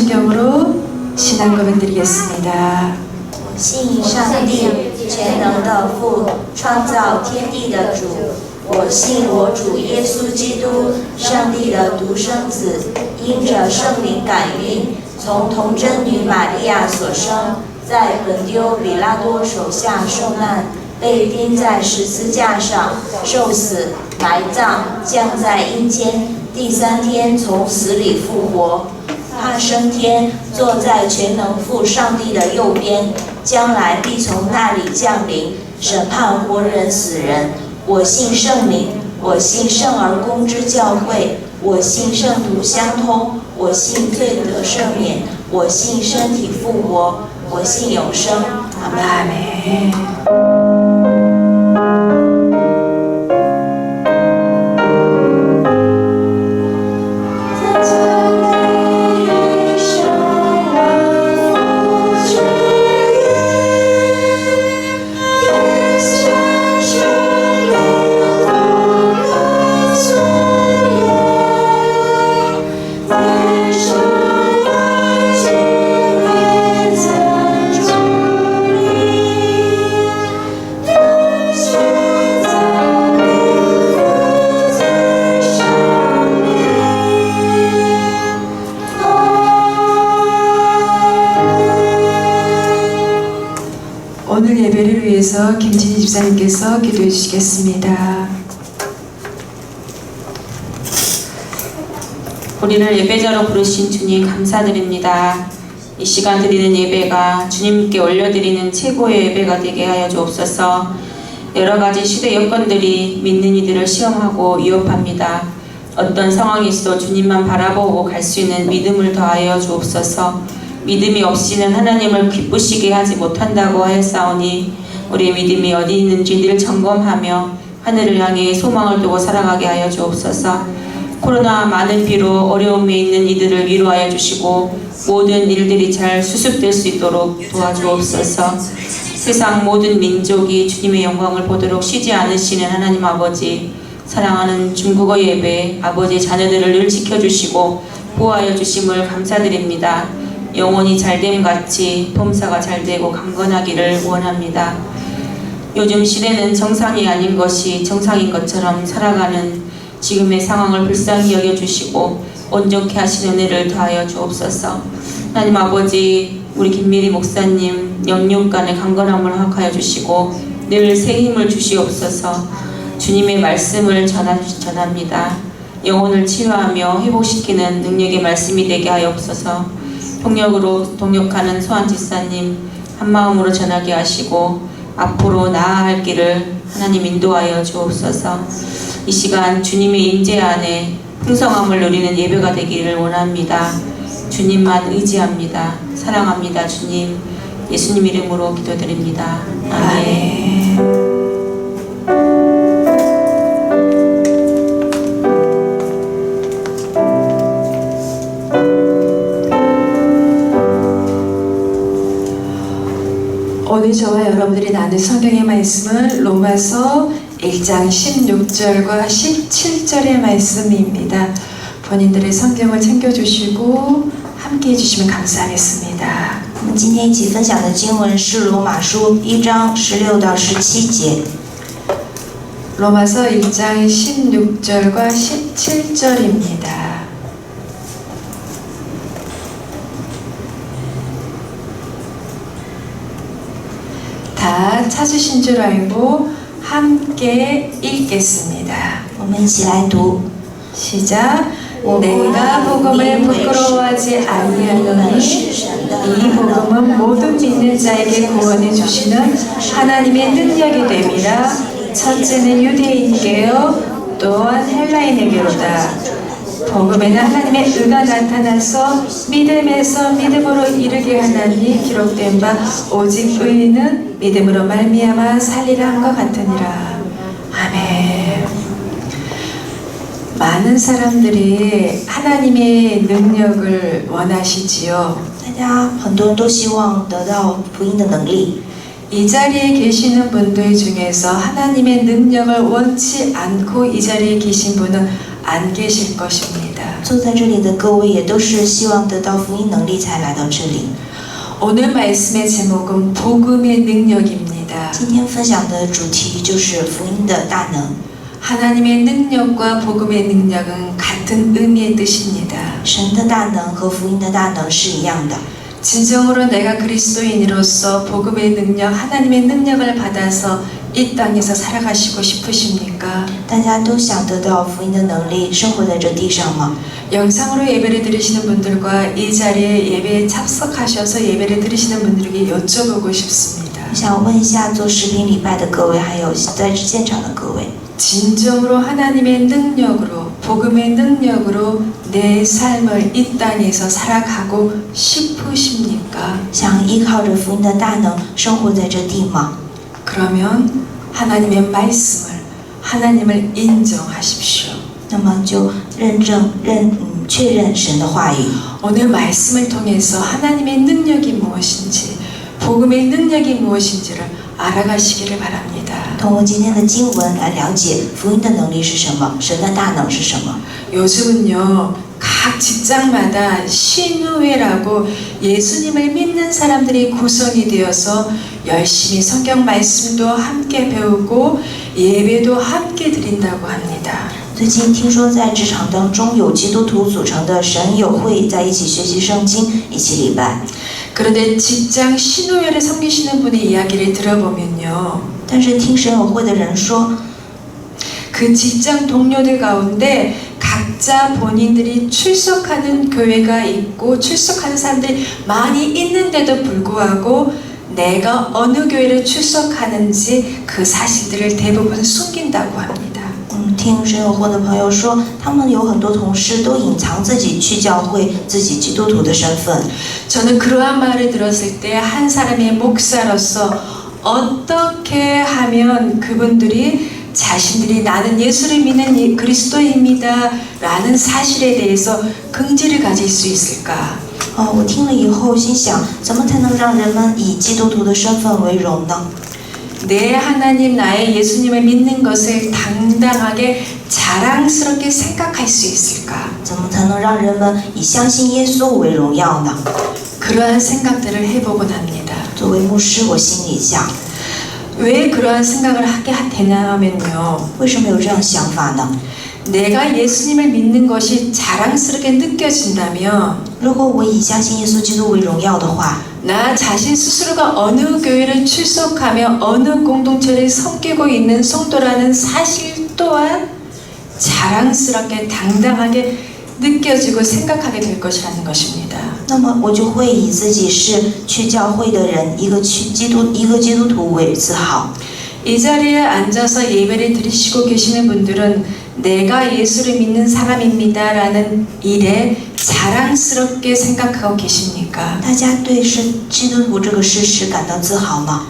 성경으로 신앙 고백 드리겠습니다. 信上帝全能的父，创造天地的主。我信我主耶稣基督，上帝的独生子，因着圣灵感孕，从童贞女玛利亚所生，在本丢比拉多手下受难，被钉在十字架上，受死，埋葬，降在阴间，第三天从死里复活。他升天，坐在全能父上帝的右边，将来必从那里降临，审判活人死人。我信圣灵，我信圣而公之教会，我信圣徒相通，我信罪得赦免，我信身体复活，我信永生。阿们。阿们。오늘 예배를 위해서 김진희 집사님께서 기도해 주시겠습니다. 우리를 예배자로 부르신 주님 감사드립니다. 이 시간 드리는 예배가 주님께 올려드리는 최고의 예배가 되게 하여 주옵소서. 여러가지 시대 여건들이 믿는 이들을 시험하고 위협합니다. 어떤 상황이 있어 주님만 바라보고 갈 수 있는 믿음을 더하여 주옵소서. 믿음이 없이는 하나님을 기쁘시게 하지 못한다고 하였사오니 우리의 믿음이 어디 있는지 늘 점검하며 하늘을 향해 소망을 두고 살아가게 하여 주옵소서. 코로나 많은 비로 어려움에 있는 이들을 위로하여 주시고 모든 일들이 잘 수습될 수 있도록 도와주옵소서. 세상 모든 민족이 주님의 영광을 보도록 쉬지 않으시는 하나님 아버지, 사랑하는 중국어 예배 아버지 자녀들을 늘 지켜주시고 보호하여 주심을 감사드립니다. 영혼이 잘됨 같이 범사가 잘되고 강건하기를 원합니다. 요즘 시대는 정상이 아닌 것이 정상인 것처럼 살아가는 지금의 상황을 불쌍히 여겨주시고 온전케 하시는 은혜를 더하여 주옵소서. 하나님 아버지, 우리 김미리 목사님 영육간의 강건함을 허락하여 주시고 늘 새 힘을 주시옵소서. 주님의 말씀을 전합니다. 영혼을 치유하며 회복시키는 능력의 말씀이 되게 하옵소서. 통역으로 동역하는 소한 집사님 한마음으로 전하게 하시고 앞으로 나아갈 길을 하나님 인도하여 주옵소서. 이 시간 주님의 임재 안에 풍성함을 누리는 예배가 되기를 원합니다. 주님만 의지합니다. 사랑합니다. 주님, 예수님 이름으로 기도드립니다. 아멘. 오늘 저와 여러분들이 나눌 성경의 말씀은 로마서 1장 16절과 17절의 말씀입니다. 본인들의 성경을 챙겨주시고 함께 해주시면 감사하겠습니다. 我们今天一起分享的经文是罗马书1章16到17节。 로마서 1장 16절과 17절입니다. 다 찾으신 줄 알고 함께 읽겠습니다. 我们一起来读。 시작. 내가 복음을 부끄러워하지 아니하노니 이 복음은 모든 믿는 자에게 구원해 주시는 하나님의 능력이 됨이라. 첫째는 유대인에게요 또한 헬라인에게로다. 복음에는 하나님의 의가 나타나서 믿음에서 믿음으로 이르게 하나니 기록된 바 오직 의인은 믿음으로 말미암아 살리라 한 것 같으니라. 아멘. 많은 사람들이 하나님의 능력을 원하시지요. 大家很多人都希望得到福音的能力。이 자리에 계시는 분들 중에서 하나님의 능력을 원치 않고 이 자리에 계신 분은 안 계실 것입니다. 坐在这里的各位也都是希望得到福音能力才来到这里。 오늘 말씀의 제목은 복음의 능력입니다. 今天分享的主题就是福音的大能。 하나님의 능력과 복음의 능력은 같은 의미의 뜻입니다. 神的大能和福音的大能是一样的。 진정으로 내가 그리스도인으로서 복음의 능력, 하나님의 능력을 받아서 이 땅에서 살아가시고 싶으십니까? 大家都想得到福音的能力，生活在这地上吗？ 영상으로 예배를 드리시는 분들과 이 자리에 예배에 참석하셔서 예배를 드리시는 분들에게 여쭤보고 싶습니다. 我想问一下做视频礼拜的各位，还有在现场的各位， 진정으로 하나님의 능력으로, 복음의 능력으로 내 삶을 이 땅에서 살아가고 싶으십니까? 想依靠着福音的大能生活在这地吗？ 그러면 하나님의 말씀을, 하나님을 인정하십시오. 那么就确认神的话语。 오늘 말씀을 통해서 하나님의 능력이 무엇인지, 복음의 능력이 무엇인지를 알아가시기를 바랍니다. 通过今天的经文来了解福音的能力是什么，神的大能是什么。 요즘은요, 각 직장마다 신우회라고 예수님을 믿는 사람들이 구성이 되어서 열심히 성경 말씀도 함께 배우고 예배도 함께 드린다고 합니다. 最近听说在职场当中有基督徒组成的神友会，在一起学习圣经，一起礼拜。 그런데 직장 신우회를 섬기시는 분의 이야기를 들어보면요, 但是听神友会的人说， 그 직장 동료들 가운데 각자 본인들이 출석하는 교회가 있고 출석하는 사람들이 많이 있는데도 불구하고 내가 어느 교회를 출석하는지 그 사실들을 대부분 숨긴다고 합니다. 听神友会的朋友说，他们有很多同事都隐藏自己去教会、自己基督徒的身份。 저는 그러한 말을 들었을 때 한 사람의 목사로서 어떻게 하면 그분들이 자신들이 나는 예수를 믿는 그리스도입니다 라는 사실에 대해서 긍지를 가질 수 있을까? 我听了以后心想，怎么才能让人们以基督徒的身份为荣呢？ 내 하나님, 나의 예수님을 믿는 것을 당당하게 자랑스럽게 생각할 수 있을까? 怎么才能让人们以相信耶稣为荣耀呢？ 그러한 생각들을 해보곤 합니다. 作为牧师，我心里想， 왜 그러한 생각을 하게 되냐 하면요, 为什么有这样想法呢？ 내가 예수님을 믿는 것이 자랑스럽게 느껴진다면 如果我以相信耶稣基督为荣耀的话， 나 자신 스스로가 어느 교회를 출석하며 어느 공동체를 섬기고 있는 성도라는 사실 또한 자랑스럽게 당당하게 느껴지고 생각하게 될 것이라는 것입니다. 那么我就会以自己是去教会的人，一个基督徒为自豪。 이 자리에 앉아서 예배를 드리시고 계시는 분들은 내가 예수를 믿는 사람입니다 라는 일에 자랑스럽게 생각하고 계십니까? 大家对是基督徒这个事实感到自豪吗？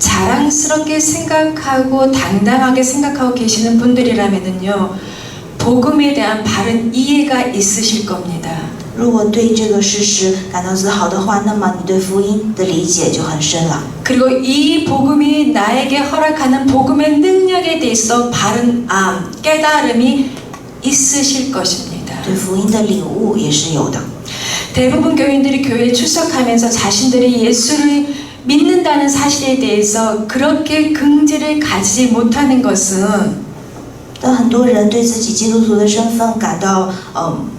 자랑스럽게 생각하고 당당하게 생각하고 계시는 분들이라면요, 복음에 대한 바른 이해가 있으실 겁니다. 如果对这个事实感到自豪的话，那么你对福音的理解就很深了。 그리고 이 복음이 나에게 허락하는 복음의 능력에 대해서 바른 깨달음이 있으실 것입니다. 对福音的领悟也是有的。 대부분 교인들이 교회에 출석하면서 자신들이 예수를 믿는다는 사실에 대해서 그렇게 긍지를 가지지 못하는 것은 但很多人对自己基督徒的身份感到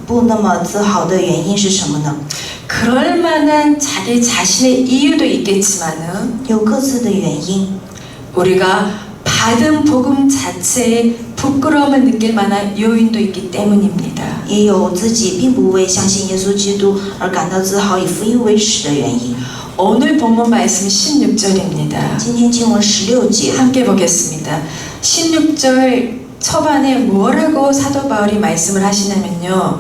不那么自豪的原因是什么呢？ 그럴 만한 자기 자신의 이유도 있겠지만은 有各自的原因。 우리가 받은 복음 자체에 부끄러움을 느낄 만한 요인도 있기 때문입니다. 也有自己并不为相信耶稣基督而感到自豪，以福音为耻的原因。 오늘 본문 말씀 16절입니다. 今天经文16节， 함께 보겠습니다. 16절 초반에 뭐라고 사도 바울이 말씀을 하시냐면요,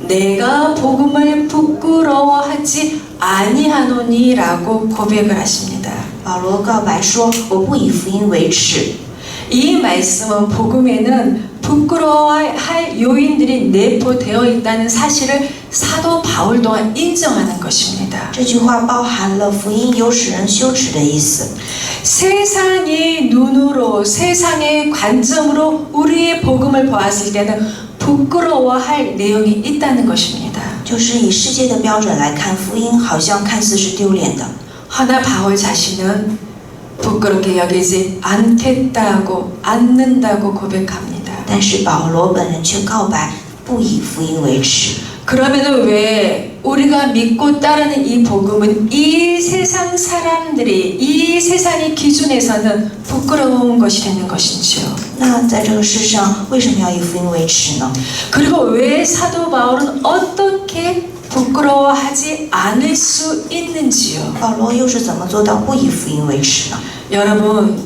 내가 복음을 부끄러워하지 아니하노니라고 고백을 하십니다. 保罗告白说：“我不以福音为耻。” 이 말씀은 복음에는 부끄러워할 요인들이 내포되어 있다는 사실을 사도 바울 또한 인정하는 것입니다. 这句话包含了福音有使人羞耻的意思。 세상의 눈으로 세상의 관점으로 우리의 복음을 보았을 때는 부끄러워할 내용이 있다는 것입니다. 就是以世界的标准来看，福音好像看似是丢脸的。 허나 바울 자신은 부끄럽게 여기지 않겠다고 않는다고 고백합니다. 但是保罗本人却告白，不以福音为耻。 그러면은 왜 우리가 믿고 따르는 이 복음은 이 세상 사람들이 이 세상의 기준에서는 부끄러운 것이 되는 것인지요? 那在这个世上，为什么要以福音为耻呢？ 그리고 왜 사도 바울은 어떻게 부끄러워하지 않을 수 있는지요? 保罗又是怎么做到不以福音为耻呢？ 여러분,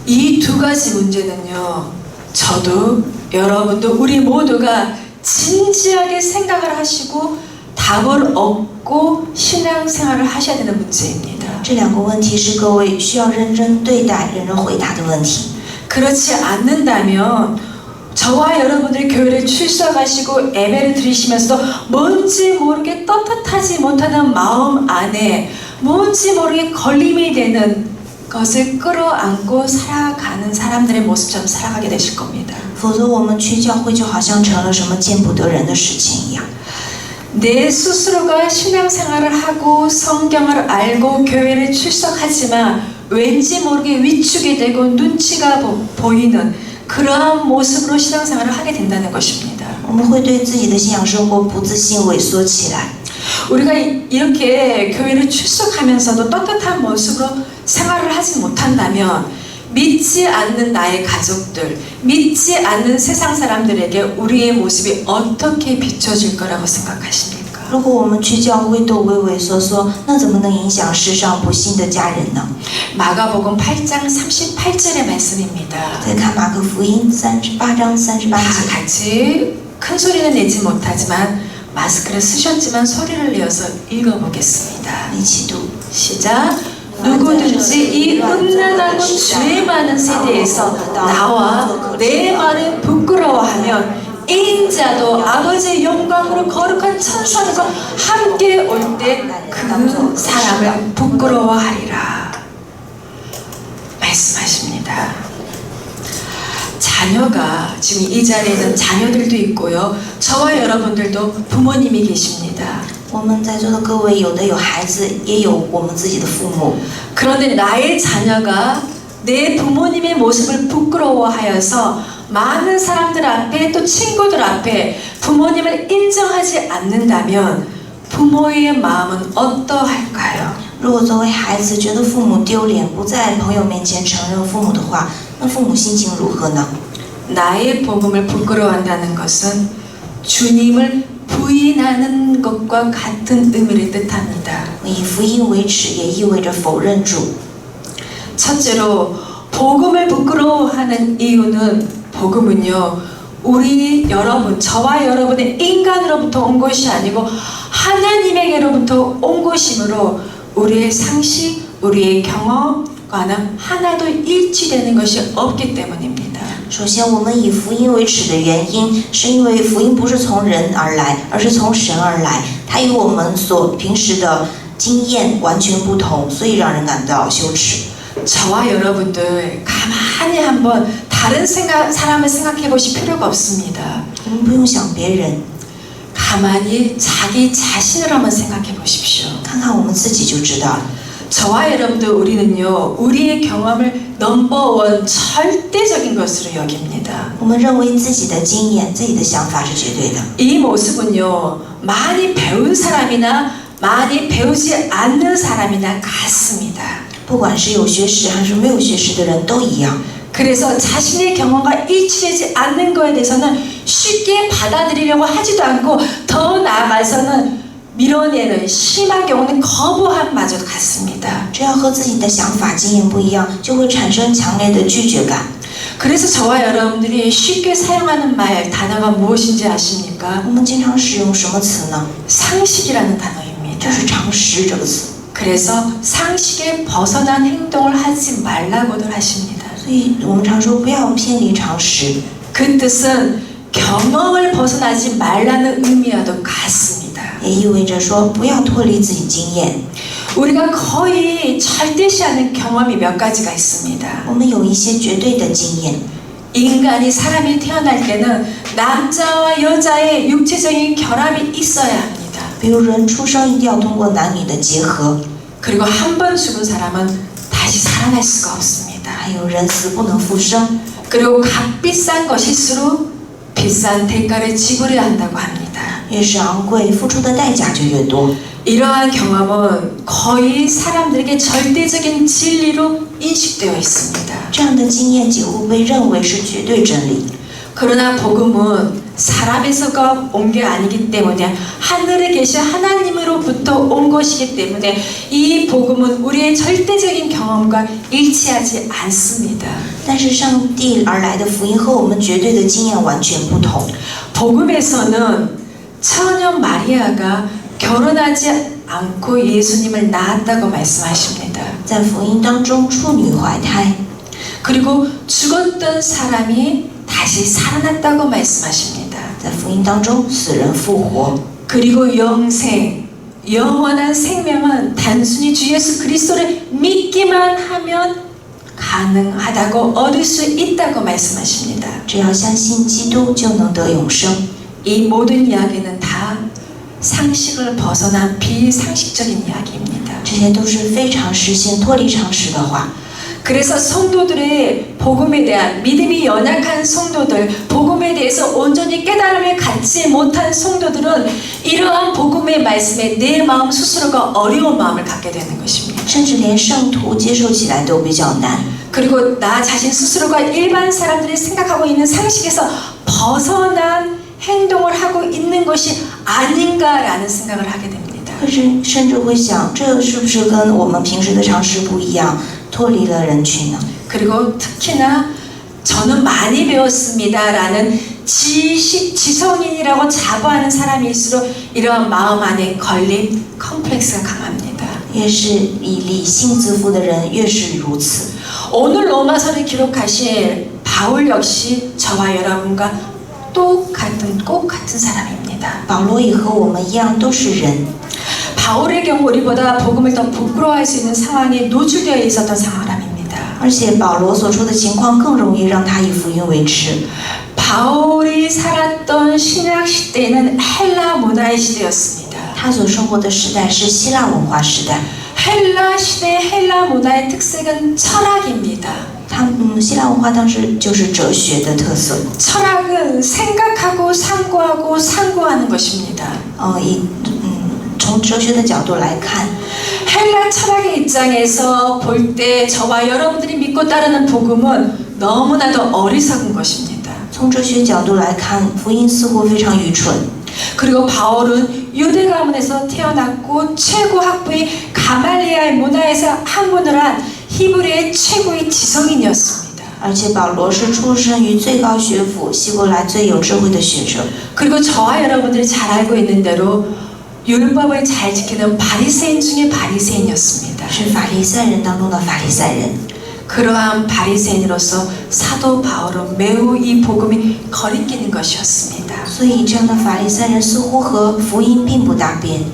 이 두 가지 문제는요, 저도 여러분도 우리 모두가 진지하게 생각을 하시고 답을 얻고 신앙생활을 하셔야 되는 문제입니다. 这两个问题是各位需要认真对待、认真回答的问题。 그렇지 않는다면 저와 여러분들이 교회를 출석하시고 예배를 드리시면서도 뭔지 모르게 떳떳하지 못하는 마음 안에 뭔지 모르게 걸림이 되는 것을 끌어안고 살아가는 사람들의 모습처럼 살아가게 되실 겁니다. 否则，我们去教会就好像成了什么见不得人的事情一样。 내 스스로가 신앙생활을 하고 성경을 알고 교회를 출석하지만 왠지 모르게 위축이 되고 눈치가 보이는 그러한 모습으로 신앙생활을 하게 된다는 것입니다. 我们会对自己的信仰生活不自信、萎缩起来。 우리가 이렇게 교회를 출석하면서도 떳떳한 모습으로 생활을 하지 못한다면 믿지 않는 나의 가족들, 믿지 않는 세상 사람들에게 우리의 모습이 어떻게 비춰질 거라고 생각하십니까? 如果我们去教会都畏畏缩缩，那怎么能影响世上不信的家人呢？ 마가복음 8장 38절의 말씀입니다. 再看马可福音38章38 다 节， 같이 큰 소리는 내지 못하지만 마스크를 쓰셨지만 소리를 내어서 읽어보겠습니다. 一起读。 시작. 누구든지 이 음란하고 죄 많은 세대에서 나와 내 말을 부끄러워하면 인자도 아버지의 영광으로 거룩한 천사들과 함께 올 때 그 사람을 부끄러워하리라 말씀하십니다. 자녀가 지금 이 자리에는 자녀들도 있고요. 저와 여러분들도 부모님이 계십니다. 我们在座的各位，有的有孩子，也有我们自己的父母。 그런데 나의 자녀가 내 부모님의 모습을 부끄러워하여서 많은 사람들 앞에 또 친구들 앞에 부모님을 인정하지 않는다면 부모의 마음은 어떠할까요? 如果作为孩子觉得父母丢脸，不在朋友面前承认父母的话，那父母心情如何呢？ 나의 복음을 부끄러워한다는 것은 주님을 부인하는 것과 같은 의미를 뜻합니다. 以福音为耻，也意味着否认主。 첫째로 복음을 부끄러워하는 이유는 복음은요 우리 여러분 저와 여러분의 인간으로부터 온 것이 아니고 하나님에게로부터 온 것이므로 우리의 상식, 우리의 경험과는 하나도 일치되는 것이 없기 때문입니다. 首先，我们以福音为耻的原因，是因为福音不是从人而来，而是从神而来。它与我们所平时的经验完全不同，所以让人感到羞耻。 저와 여러분들 가만히 한번 다른 사람을 생각해 보실 필요가 없습니다. 我们不用想别人， 가만히 자기 자신을 한번 생각해 보십시오. 看看我们自己就知道了。 저와 여러분들 우리는요 우리의 경험을 넘버원 절대적인 것으로 여깁니다. 我们认为自己的经验、自己的想法是绝对的。 이 모습은요 많이 배운 사람이나 많이 배우지 않는 사람이나 같습니다. 不管是有学识还是没有学识的人都一样。 그래서 자신의 경험과 일치되지 않는 것에 대해서는 쉽게 받아들이려고 하지도 않고 더 나아가서는 밀어내는 심한 경우는 거부함마저도 같습니다. 只要和自己的想法、经验不一样，就会产生强烈的拒绝感。 그래서 저와 여러분들이 쉽게 사용하는 말 단어가 무엇인지 아십니까? 我们经常使用什么词呢？ 상식이라는 단어입니다. 就是常识这个词。 그래서 상식에 벗어난 행동을 하지 말라고들 하십니다. 所以我们常说不要偏离常识， 그 뜻은 경험을 벗어나지 말라는 의미와도 같습니다. 也意味着说不要脱离自己经验。 우리가 거의 절대시하는 경험이 몇 가지가 있습니다. 我们有一些绝对的经验， 인간이 사람이 태어날 때는 남자와 여자의 육체적인 결합이 있어야 합니다. 比如人出生一定要通过男女的结合， 그리고 한 번 죽은 사람은 다시 살아날 수가 없습니다. 还有人死不能复生， 그리고 값비싼 것일수록 비싼 대가를 지불해야 한다고 합니다. 越是昂贵，付出的代价就越多。 이러한 경험은 거의 사람들에게 절대적인 진리로 인식되어 있습니다. 这样的经验几乎被认为是绝对真理。 그러나 복음은 사람에서가 온 게 아니기 때문에 하늘에 계신 하나님으로부터 온 것이기 때문에 이 복음은 우리의 절대적인 경험과 일치하지 않습니다. 但是上帝而来的福音和我们绝对的经验完全不同。 복음에서는 처녀 마리아가 결혼하지 않고 예수님을 낳았다고 말씀하십니다. 在福音当中，处女怀胎， 그리고 죽었던 사람이 다시 살아났다고 말씀하십니다. 在福音当中，死人复活。 그리고 영생, 영원한 생명은 단순히 주 예수 그리스도를 믿기만 하면 가능하다고 얻을 수 있다고 말씀하십니다. 只要相信基督，就能得永生。 이 모든 이야기는 다 상식을 벗어난 비상식적인 이야기입니다. 这些都是非常实现、脱离常识的话。 그래서 성도들의 복음에 대한 믿음이 연약한 성도들, 복음에 대해서 온전히 깨달음을 갖지 못한 성도들은 이러한 복음의 말씀에 내 마음 스스로가 어려운 마음을 갖게 되는 것입니다. 甚至连圣徒接受起来都比较难。 그리고 나 자신 스스로가 일반 사람들이 생각하고 있는 상식에서 벗어난 행동을 하고 있는 것이 아닌가라는 생각을 하게 됩니다. 可是甚至会想，这是不是跟我们平时的常识不一样，脱离了人群呢？ 그리고 특히나 저는 많이 배웠습니다라는 지성인이라고 자부하는 사람일수록 이러한 마음 안에 걸림, 컴플렉스가 강합니다. 越是以理性自负的人，越是如此。 오늘 로마서를 기록하신 바울 역시 저와 여러분과 꼭 같은 사람입니다. 保罗也和我们一样，都是人。 바울의 경우 우리보다 복음을 더 부끄러워할 수 있는 상황에 노출되어 있었던 사람입니다. 而且保罗所说的情况更容易让他以福音为耻。 바울이 살았던 신약 시대는 헬라 문화의 시대였습니다. 他所生活的时代是希腊文化时代。 헬라 시대 헬라 문화의 특색은 철학입니다. 希腊文化当时就是哲学的特色。 철학은 생각하고 상고하고 상고하는 것입니다. 从哲学的角度来看， 헬라 철학의 입장에서 볼 때 저와 여러분들이 믿고 따르는 복음은 너무나도 어리석은 것입니다. 从哲学角度来看，福音似乎非常愚蠢。 그리고 바울은 유대 가문에서 태어났고 최고 학부인 가말리알 문화에서 학문을 한 히브리의 최고의 지성인이었습니다. 而且保罗是出身于最高学府希伯来最有智慧的学者。 그리고 저와 여러분들이 잘 알고 있는 대로 율법을 잘 지키는 바리새인 중에 바리새인이었습니다. 是法利赛人当中的法利赛人。 그러한 바리새인으로서 사도 바울은 매우 이 복음이 거리끼는 것이었습니다. 所以这样的法利赛人似乎和福音并不搭边。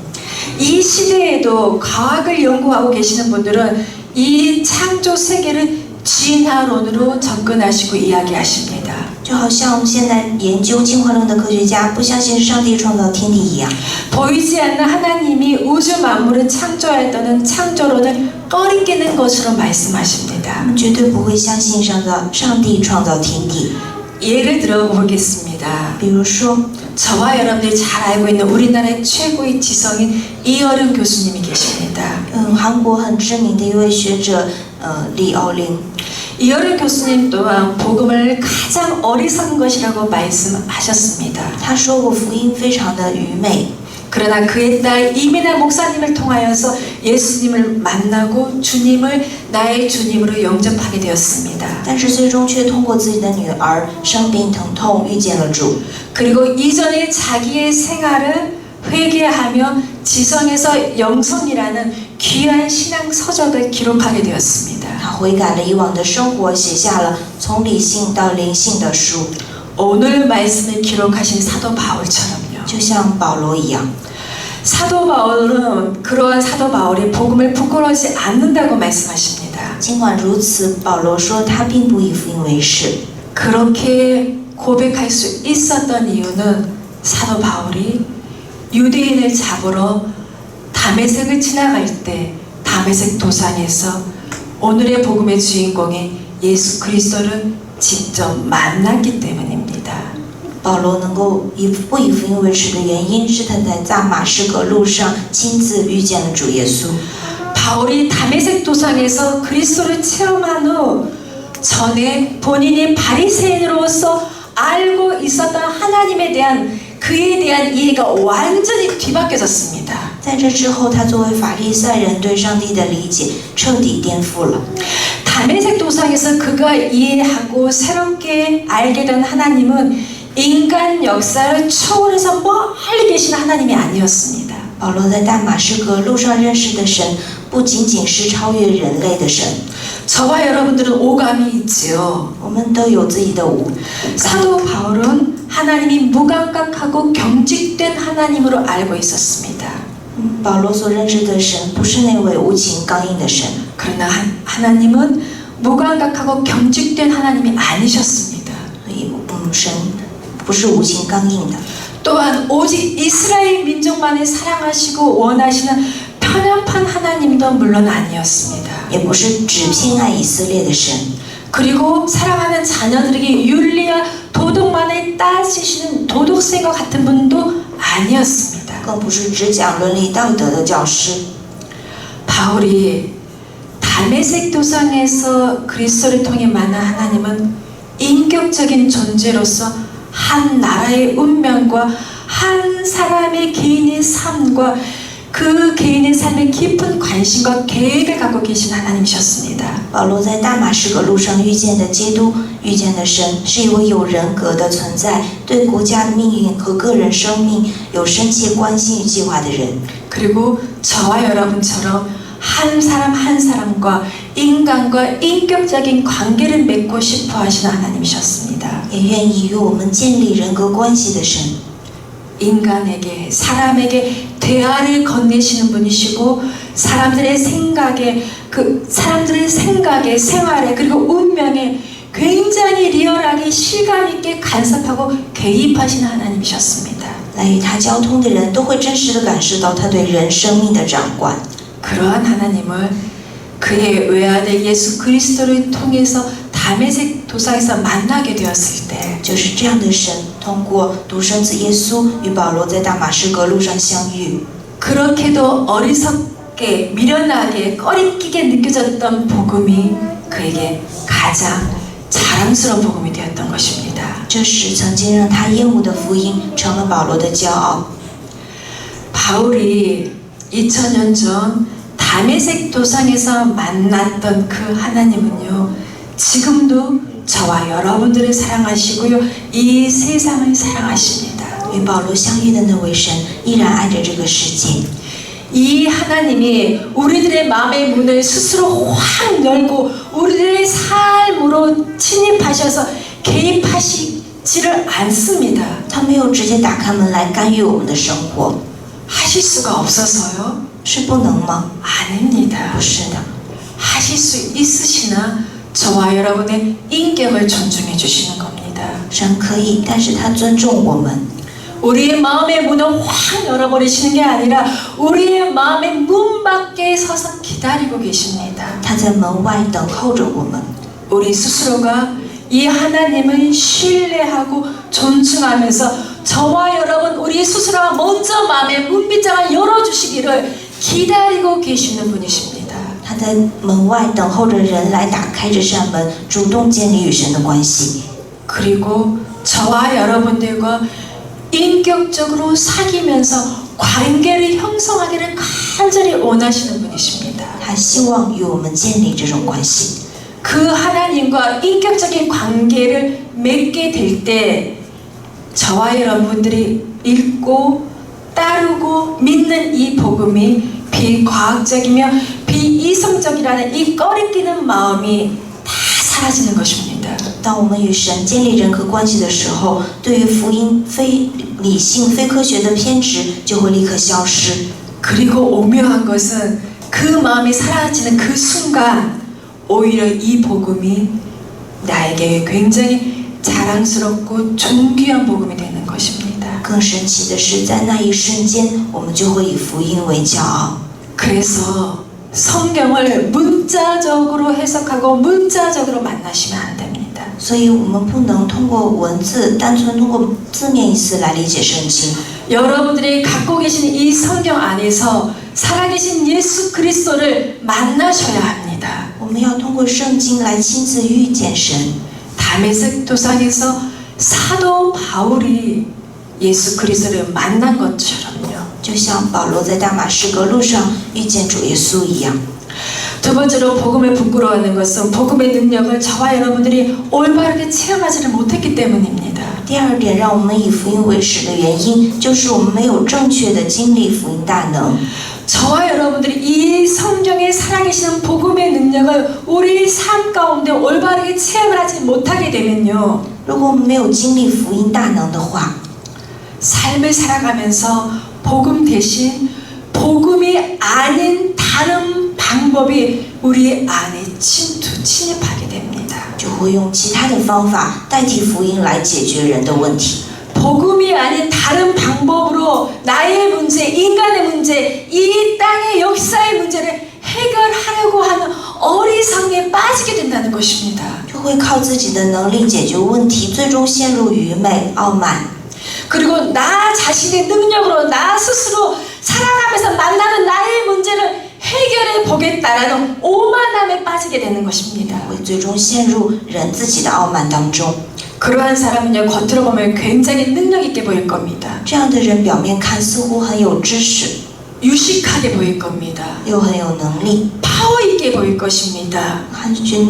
이 시대에도 과학을 연구하고 계시는 분들은 이 창조 세계를 진화론으로 접근하시고 이야기하십니다. 就好像我们现在研究进化论的科学家不相信上帝创造天地一样， 보이지 않는 하나님이 우주 만물을 창조했다는 창조론을 꺼리끼는 것으로 말씀하십니다. 他们绝对不会相信上帝创造天地。 예를 들어보겠습니다. 比如说， 저와 여러분들이 잘 알고 있는 우리나라의 최고의 지성인 이어른 교수님이 계십니다. 韩国很知名的一位学者，李奥林。 이어른 교수님 또한 복음을 가장 어리석은 것이라고 말씀하셨습니다. 他说过福音非常的愚昧。 그러나 그의 딸 이민아 목사님을 통하여서 예수님을 만나고 주님을 나의 주님으로 영접하게 되었습니다. 但是最终却通过自己的女儿生病疼痛遇见了主。 그리고 이전에 자기의 생활을 회개하며 지성에서 영성이라는 귀한 신앙 서적을 기록하게 되었습니다. 他悔改了以往的生活，写下了从理性到灵性的书， 오늘 말씀을 기록하신 사도 바울처럼요. 就像保罗一样。 사도 바울은 그러한 사도 바울이 복음을 부끄러워하지 않는다고 말씀하십니다. 尽管如此，保罗说他并不以福音为耻。 그렇게 고백할 수 있었던 이유는 사도 바울이 유대인을 잡으러 다메섹을 지나갈 때 다메섹 도상에서 오늘의 복음의 주인공인 예수 그리스도를 직접 만났기 때문입니다. 保罗能够不以福音为耻的原因是他在大马士革路上亲自遇见了主耶稣。 바울이 다메섹 도상에서 그리스도를 체험한 후 전에 본인이 바리새인으로서 알고 있었던 하나님에 대한 그에 대한 이해가 완전히 뒤바뀌어졌습니다. 在这之后，他作为法利赛人对上帝的理解彻底颠覆了。 다메섹 도상에서 그가 이해하고 새롭게 알게 된 하나님은 인간 역사를 초월해서 멀리 계신 하나님이 아니었습니다. 保罗在大马士革路上认识的神，不仅仅是超越人类的神。 저와 여러분들은 오감이 있지요. 我们都有自己的五。 사도 바울은 하나님이 무감각하고 경직된 하나님으로 알고 있었습니다. 保罗所认识的神不是那位无情刚硬的神， 그러나 하나님은 무감각하고 경직된 하나님이 아니셨습니다. 所以神不是无情刚硬的。 또한 오직 이스라엘 민족만을 사랑하시고 원하시는 편협한 하나님도 물론 아니었습니다. 也不是只偏爱以色列的神， 그리고 사랑하는 자녀들에게 윤리와 도덕만을 따지시는 도덕생과 같은 분도 아니었습니다. 更不是只讲伦理道德的教师。 바울이 다메섹 도상에서 그리스도를 통해 만난 하나님은 인격적인 존재로서 한 나라의 운명과 한 사람의 개인의 삶과 그 개인의 삶에 깊은 관심과 계획을 갖고 계신 하나님이셨습니다. 保罗在大马士革路上遇见的基督，遇见的神，是一位有人格的存在，对国家的命运和个人生命有深切关心与计划的人。 그리고 저와 여러분처럼 한 사람 한 사람과 인간과 인격적인 관계를 맺고 싶어 하시는 하나님이셨습니다. 也愿意与我们建立人格关系的神。 인간에게 사람에게 대화를 건네시는 분이시고 사람들의 생각에 생활에 그리고 운명에 굉장히 리얼하게 실감 있게 간섭하고 개입하시는 하나님이셨습니다. 来与他交通的人都会真实地感受到他对人生命的掌管。 그러한 하나님을 그의 외아들 예수 그리스도를 통해서 다메섹 도상에서 만나게 되었을 때 就是这样的神，通过独生子耶稣与保罗在大马士革路上相遇。 그렇게도 어리석게 미련하게 꺼리끼게 느껴졌던 복음이 그에게 가장 자랑스러운 복음이 되었던 것입니다. 这时，曾经让他厌恶的福音成了保罗的骄傲。 바울이 2000년 전 다메섹 도상에서 만났던 그 하나님은요, 지금도 저와 여러분들을 사랑하시고요, 이 세상을 사랑하십니다. 与保罗相遇的那位神依然爱着这个世界。 이 하나님이 우리들의 마음의 문을 스스로 확 열고 우리들의 삶으로 침입하셔서 개입하시지를 않습니다. 他没有直接打开门来干预我们的生活， 하실 수가 없어서요? 是不能吗？ 아닙니다. 不是的， 하실 수 있으시나 저와 여러분의 인격을 존중해 주시는 겁니다. 神可以，但是他尊重我们。 우리의 마음의 문을 확 열어버리시는 게 아니라 우리의 마음의 문 밖에 서서 기다리고 계십니다. 他在门外等候着我们。 우리 스스로가 이 하나님을 신뢰하고 존중하면서 저와 여러분 우리 스스로가 먼저 마음의 문빗장을 열어주시기를 기다리고 계시는 분이십니다. 他在门外等候着人来打开这扇门，主动建立与神的关系。 그리고 저와 여러분들과 인격적으로 사귀면서 관계를 형성하기를 간절히 원하시는 분이십니다. 他希望与我们建立这种关系。 그 하나님과 인격적인 관계를 맺게 될 때 저와 여러분들이 읽고 따르고 믿는 이 복음이 비과학적이며 비이성적이라는 이 꺼리끼는 마음이 다 사라지는 것입니다. 当我们与神建立人格关系的时候，对于福音非理性、非科学的偏执就会立刻消失。 그리고 오묘한 것은 그 마음이 사라지는 그 순간 오히려 이 복음이 나에게 굉장히 자랑스럽고 존귀한 복음이 되는 것입니다. 更神奇的是，在那一瞬间，我们就会以福音为骄傲。 그래서 성경을 문자적으로 해석하고 문자적으로 만나시면 안 됩니다. 所以，我们不能通过文字，单纯通过字面意思来理解圣经。 여러분들이 갖고 계신 이 성경 안에서 살아계신 예수 그리스도를 만나셔야 합니다. 我们要通过圣经来亲自遇见神。 다메섹 도상에서 사도 바울이 예수 그리스도를 만난 것처럼요. 就像保罗在大马士革路上遇见主耶稣一样。 두 번째로 복음을 부끄러워하는 것은 복음의 능력을 저와 여러분들이 올바르게 체험하지를 못했기 때문입니다. 第二点，让我们以福音为耻的原因，就是我们没有正确的经历福音大能。 저와 여러분들이 이 성경에 살아계시는 복음의 능력을 우리 삶 가운데 올바르게 체험을 하지 못하게 되면요. 如果我们没有经历福音大能的话， 삶을 살아가면서 복음 대신 복음이 아닌 다른 방법이 우리 안에 침입하게 됩니다. 就会用其他的方法代替福音来解决人的问题。 복음이 아닌 다른 방법으로 나의 문제, 인간의 문제, 이 땅의 역사의 문제를 해결하려고 하는 어리석음에 빠지게 된다는 것입니다. 就会靠自己的能力解决问题，最终陷入愚昧、傲慢。 그리고 나 자신의 능력으로 나 스스로 살아가면서 만나는 나의 문제를 해결해 보겠다라는 오만함에 빠지게 되는 것입니다. 会最终陷入人自己的傲慢当中。 그러한 사람은요, 겉으로 보면 굉장히 능력 있게 보일 겁니다. 这样的人表面看似乎很有知识， 유식하게 보일 겁니다. 又很有能力， 파워 있게 보일 것입니다.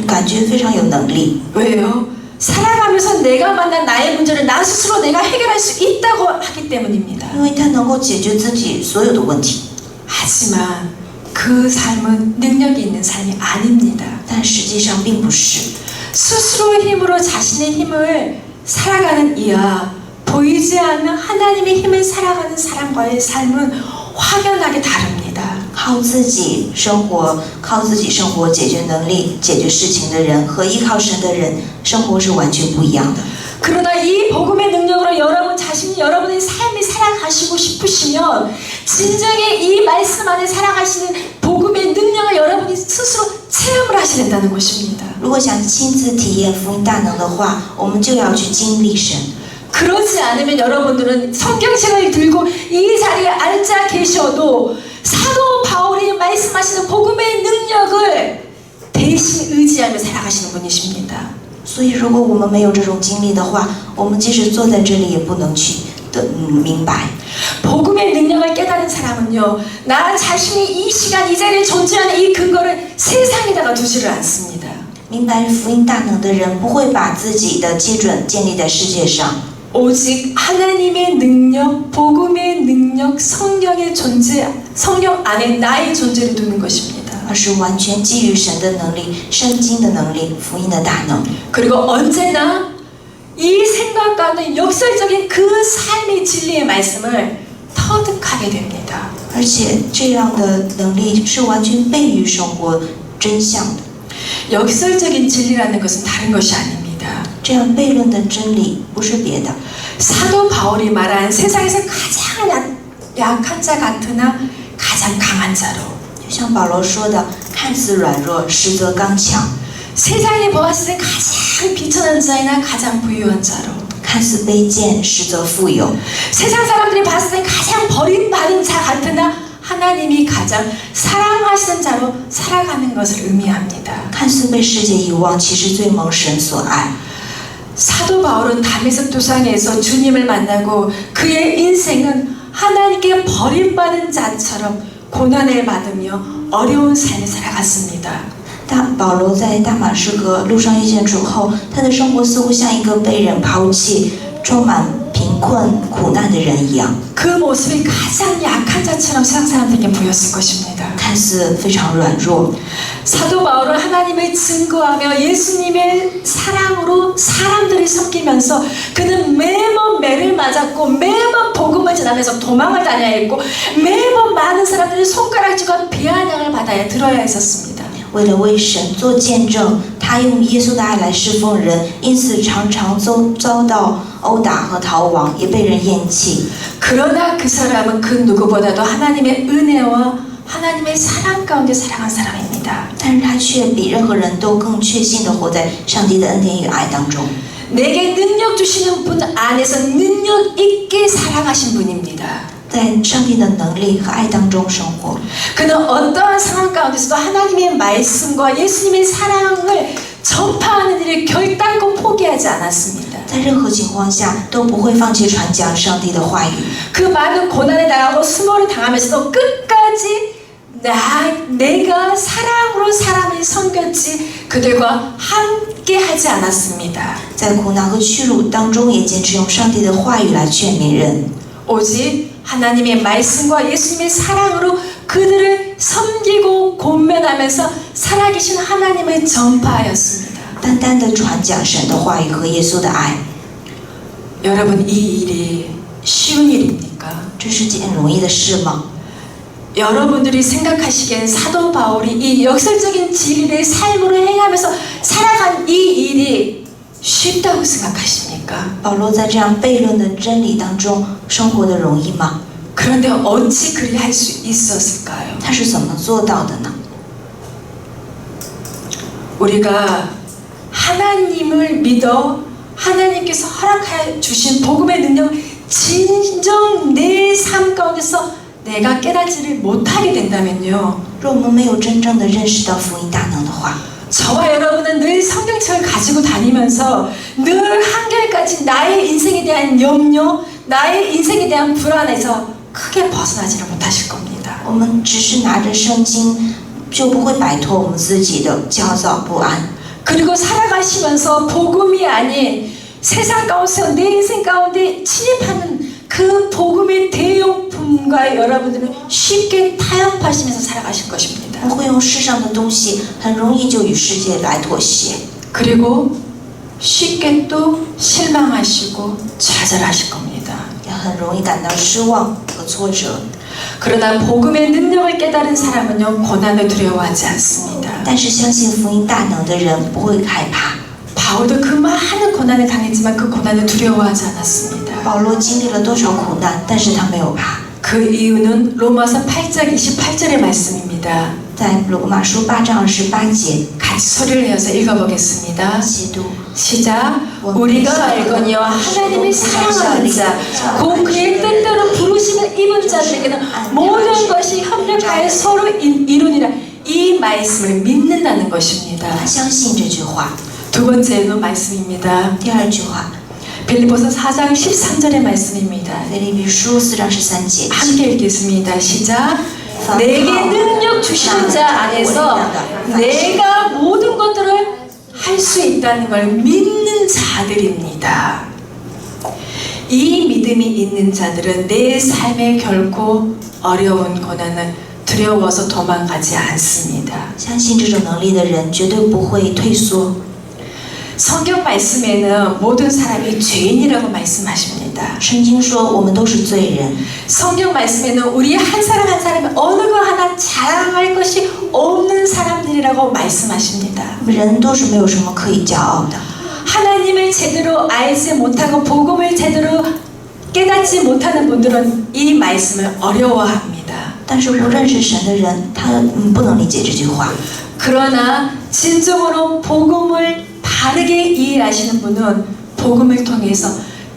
感觉非常有能力。 왜요? 살아가면서 내가 만난 나의 문제를 나 스스로 내가 해결할 수 있다고 하기 때문입니다. 因为他能够解决自己所有的问题。 하지만 그 삶은 능력이 있는 삶이 아닙니다. 但实际上并不是。 스스로의 힘으로 자신의 힘을 살아가는 이와 보이지 않는 하나님의 힘을 살아가는 사람과의 삶은 확연하게 다릅니다. 靠自己生活解决能力解决事情的人和依靠神的人生活是完全不一样的。 그러나 이 복음의 능력으로 여러분 자신이 여러분의 삶을 살아가시고 싶으시면 진정의 이 말씀 안에 살아가시는 복음의 능력을 여러분이 스스로 체험을 하셔야 된다는 것입니다. 如果想亲自体验福音大能的话，我们就要去经历神。 그렇지 않으면 여러분들은 성경책을 들고 이 자리에 앉아 계셔도 사도 바울이 말씀하시는 복음의 능력을 대신 의지하며 살아가시는 분이십니다. 所以，如果我们没有这种经历的话，我们即使坐在这里，也不能去明白。 복음의 능력을 깨달은 사람은요, 나 자신이 이 시간 이 자리에 존재하는 이 근거를 세상에다가 두지를 않습니다. 明白福音大能的人，不会把自己的基准建立在世界上。 오직 하나님의 능력, 복음의 능력, 성령의 존재, 성령 안에 나의 존재를 두는 것입니다. 而是完全基于神的能力、圣经的能力、福音的大能。 그리고 언제나 이 생각 가운데 역설적인 그 삶의 진리의 말씀을 터득하게 됩니다. 而且这样的能力是完全悖于生活真相的。 역설적인 진리라는 것은 다른 것이 아닙니다. 这样悖论的真理不是别的。 사도 바울이 말한 세상에서 가장 약한 자 같으나 가장 강한 자로. 就像保罗说的，看似软弱，实则刚强； 세상이 보았을 때 가장 비천한 자이나 가장 부유한 자로. 看似卑贱，实则富有； 세상 사람들이 봤을 때 가장 버림받은 자 같으나 하나님이 가장 사랑하시는 자로 살아가는 것을 의미합니다. 看似被世界遗忘，其实最蒙神所爱。 사도 바울은 다메섹 도상에서 주님을 만나고 그의 인생은 하나님께 버림받은 자처럼 고난을 받으며 어려운 삶을 살아갔습니다. 保罗在大马士革路上遇见主后，他的生活似乎像一个被人抛弃、充满贫贫困苦难的人一样， 그 모습이 가장 약한 자처럼 세상 사람들에게 보였을 것입니다. 看似非常软弱。 사도 바울은 하나님을 증거하며 예수님의 사랑으로 사람들을 섬기면서 그는 매번 매를 맞았고 매번 복음을 전하면서 도망을 다녀야 했고 매번 많은 사람들이 손가락질과 비아냥을 받아야 들어야 했었습니다. 为了为神做见证，他用耶稣的爱来侍奉人，因此常常遭到殴打和逃亡，也被人厌弃。 그러나 그 사람은 그 누구보다도 하나님의 은혜와 하나님의 사랑 가운데 살아간 사람입니다. 但是他却比任何人都更确信地活在上帝的恩典与爱当中。 내게 능력 주시는 분 안에서 능력 있게 살아가신 분입니다. 在上帝的能力和爱当中生活。 그는 어떠한 상황 가운데서도 하나님의 말씀과 예수님의 사랑을 전파하는 일을 결단코 포기하지 않았습니다. 在任何情况下都不会放弃传讲上帝的话语。 그 많은 고난에 당하고 수모를 당하면서도 끝까지 내가 사랑으로 사람을 섬겼지 그들과 함께 하지 않았습니다. 在苦难和屈辱当中，也坚持用上帝的话语来劝勉人。 오직 하나님의 말씀과 예수님의 사랑으로 그들을 섬기고 권면하면서 살아계신 하나님을 전파하였습니다. 单单的传讲神的话语和耶稣的爱， 여러분 이 일이 쉬운 일입니까? 这是件容易的事吗？ 여러분들이 생각하시기엔 사도 바울이 이 역설적인 진리를 삶으로 행하면서 살아간 이 일이 쉽다고 생각하십니까? 保罗在这样悖论的真理当中生活的容易吗？ 그런데 어찌 그리 할 수 있었을까요? 他是怎么做到的呢？ 우리가 하나님을 믿어 하나님께서 허락해 주신 복음의 능력 진정 내 삶 가운데서 내가 깨닫지를 못하게 된다면요. 若我们没有真正的认识到福音大能的话， 저와 여러분은 늘 성경책을 가지고 다니면서 늘 한결같이 나의 인생에 대한 염려, 나의 인생에 대한 불안에서 크게 벗어나지를 못하실 겁니다. 我们只是拿着圣经，就不会摆脱我们自己的焦躁不安。 그리고 살아가시면서 복음이 아닌 세상 가운데서 내 인생 가운데 침입하는 그 복음의 대용품과 여러분들은 쉽게 타협하시면서 살아가실 것입니다. 我们会用世上的东西，很容易就与世界来妥协， 그리고 쉽게 또 실망하시고 좌절하실 겁니다. 也很容易感到失望和挫折。 그러나 복음의 능력을 깨달은 사람은요 고난을 두려워하지 않습니다. 但是相信福音大能的人不会害怕。 바울도 그 많은 고난을 당했지만 그 고난을 두려워하지 않았습니다. 保罗经历了多少苦难，但是他没有怕。 그 이유는 로마서 8장 28절의 말씀입니다. 在罗马书8章28节， 같이 소리를 내어서 읽어보겠습니다. 基督 시작. 우리가 알거니와 하나님의 사랑하는 자, 곧 그의 뜻대로 부르심을 입은 자들에게는 모든 것이 협력하여 서로 이루니라. 이 말씀을 믿는다는 것입니다. 相信这句话。 두 번째는 말씀입니다. 第二句话， 빌립보서 4장 13절의 말씀입니다. 腓立比书4章13节， 함께 읽겠습니다. 시작. 내게 능력 주시는 자 안에서 내가 모든 것들을 할 수 있다는 걸 믿는 자들입니다. 이 믿음이 있는 자들은 내 삶에 결코 어려운 고난을 두려워서 도망가지 않습니다. 相信这种能力的人绝对不会退缩。 성경 말씀에는 모든 사람이 죄인이라고 말씀하십니다. 圣经说我们都是罪人， 성경 말씀에는 우리 한 사람 한 사람이 어느 거 하나 자랑할 것이 없는 사람들이라고 말씀하십니다. 人都是没有什么可以骄傲的。 하나님을 제대로 알지 못하고 복음을 제대로 깨닫지 못하는 분들은 이 말씀을 어려워합니다. 但是不认识神的人，他不能理解这句话。 그러나 진정으로 복음을 바르게 이해하시는 분은 복음을 통해서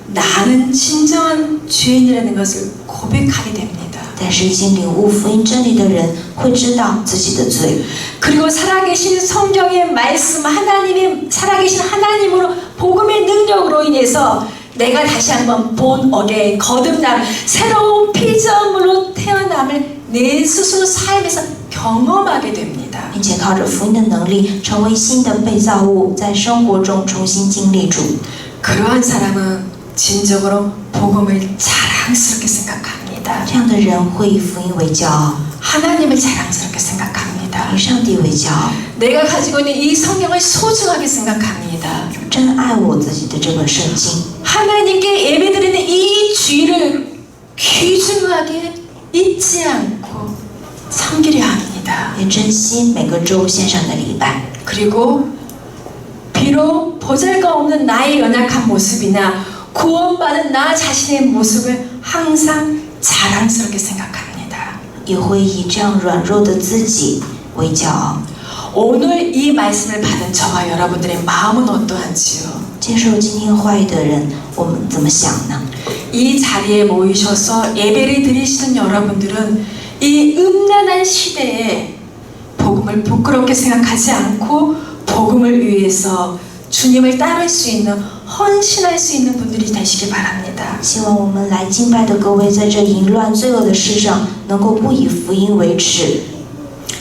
나는 진정한 죄인이라는 것을 고백하게 됩니다. 但是已经领悟福音真理的人会知道自己的罪， 그리고 살아계신 성경의 말씀 하나님의 살아계신 하나님으로 복음의 능력으로 인해서 내가 다시 한번 본 어게인 거듭남 새로운 피조물로 태어남을 내 스스로 삶에서 경험하게 됩니다. 并且靠着福音的能力，成为新的被造物，在生活中重新经历主。 그러한 사람은 진정으로 복음을 자랑스럽게 생각합니다. 这样的人会以福音为骄傲， 하나님을 자랑스럽게 생각합니다. 以上帝为骄傲， 내가 가지고 있는 이 성경을 소중하게 생각합니다. 真爱我自己的这本圣经， 하나님께 예배드리는 이 주일을 귀중하게 잊지 않고 섬기려 합니다. 也珍惜每个周献上的礼拜。 그리고 비록 보잘것없는 나의 연약한 모습이나 구원받은 나 자신의 모습을 항상 자랑스럽게 생각합니다. 也会以这样软弱的自己为骄傲。 오늘 이 말씀을 받은 저와 여러분들의 마음은 어떠한지요? 接受今天话语的人，我们怎么想呢？ 이 자리에 모이셔서 예배를 드리시는 여러분들은 이 음란한 시대에 복음을 부끄럽게 생각하지 않고 복음을 위해서 주님을 따를 수 있는 헌신할 수 있는 분들이 되시길 바랍니다. 希望我们来敬拜的各位，在这淫乱罪恶的世上，能够不以福音为耻。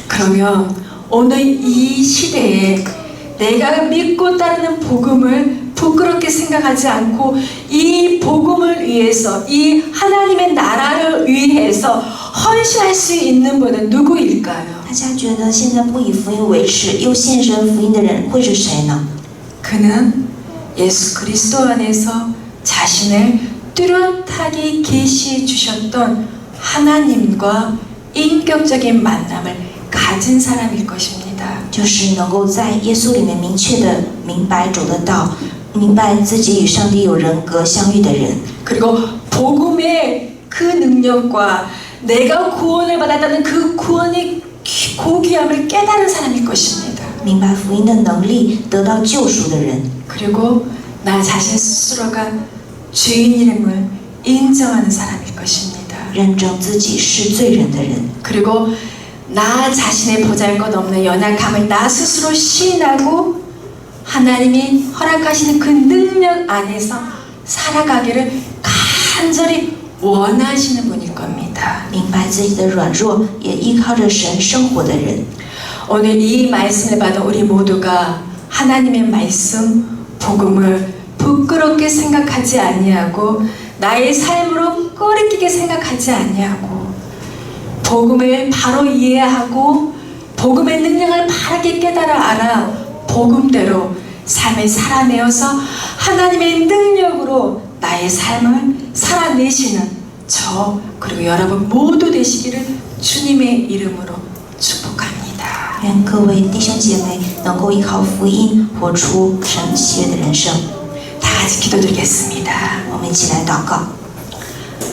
그러면 오늘 이 시대에 내가 믿고 따르는 복음을 부끄럽게 생각하지 않고 이 복음을 위해서 이 하나님의 나라를 위해서 헌신할 수 있는 분은 누구일까요? 大家觉得现在不以福音为耻，又献身福音的人会是谁呢？ 그는 예수 그리스도 안에서 자신을 뚜렷하게 계시해 주셨던 하나님과 인격적인 만남을 가진 사람일 것입니다. 就是能够在耶稣里面明确的明白主的道，明白自己与上帝有人格相遇的人。 그리고 복음의 그 능력과 내가 구원을 받았다는 그 구원의 고귀함을 깨달은 사람일 것입니다. 明白福音的能力，得到救赎的人， 그리고 나 자신 스스로가 죄인임을 인정하는 사람일 것입니다. 认证自己是罪人的人， 그리고 나 자신의 보잘것없는 연약함을 나 스스로 시인하고 하나님이 허락하시는 그 능력 안에서 살아가기를 간절히 원하시는 분일 겁니다. 明白自己的软弱，也依靠着神生活的人。 오늘 이 말씀을 받은 우리 모두가 하나님의 말씀, 복음을 부끄럽게 생각하지 아니하고 나의 삶으로 꺼리끼게 생각하지 아니하고 복음을 바로 이해하고 복음의 능력을 바르게 깨달아 알아 복음대로 삶을 살아내어서 하나님의 능력으로 나의 삶을 살아내시는 저 그리고 여러분 모두 되시기를 주님의 이름으로 축복합니다. 愿各位弟兄姐妹能够依靠福音，活出神喜悦的人生。 다 같이 기도드리겠습니다. 我们一起来祷告。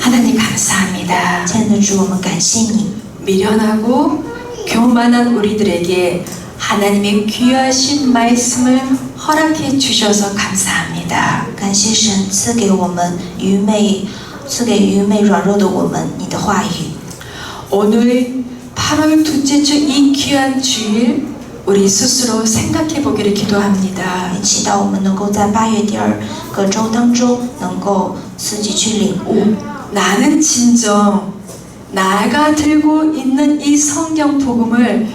하나님 감사합니다. 亲爱的主，我们感谢你， 미련하고 교만한 우리들에게 하나님의 귀하신 말씀을 허락해 주셔서 감사합니다. 感谢神赐给我们愚昧，赐给愚昧软弱的我们你的话语。 오늘 8월 둘째 주 이 귀한 주일 우리 스스로 생각해 보기를 기도합니다. 也祈祷我们能够在8月第2个周当中，能够自己去领悟。 나는 진정 나가 들고 있는 이 성경 복음을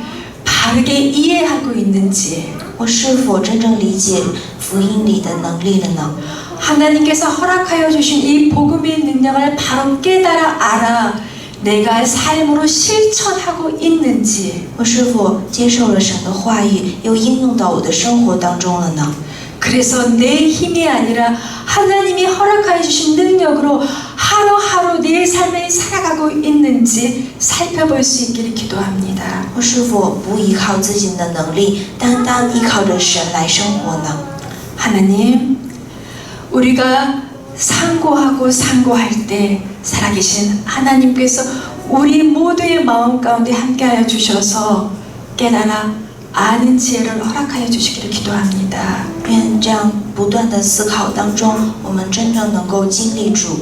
바르게 이해하고 있는지 我是否真正理解福音里的能力了呢？ 하나님께서 허락하여 주신 이 복음의 능력을 바로 깨달아 알아 내가 삶으로 실천하고 있는지 我是否接受了神的话语，又应用到我的生活当中了呢？ 그래서 내 힘이 아니라 하나님이 허락하여 주신 능력으로 하루하루 내 삶을 살아가고 있는지 살펴볼 수 있기를 기도합니다. 我是否不依靠自己的能力，单单依靠着神来生活呢？ 하나님, 우리가 상고하고 상고할 때 살아계신 하나님께서 우리 모두의 마음 가운데 함께하여 주셔서 깨달아 아는 지혜를 허락하여 주시기를 기도합니다. 愿这样不断的思考当中，我们真正能够经历主。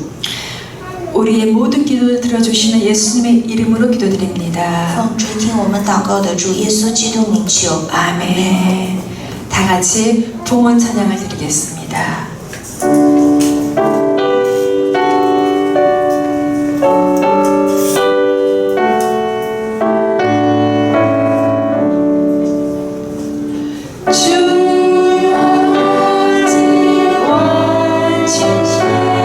우리의 모든 기도를 들어주시는 예수님의 이름으로 기도드립니다. 奉垂听我们祷告的主耶稣基督名求， 아멘. 다 같이 봉헌 찬양을 드리겠습니다. 주 오직 원주시네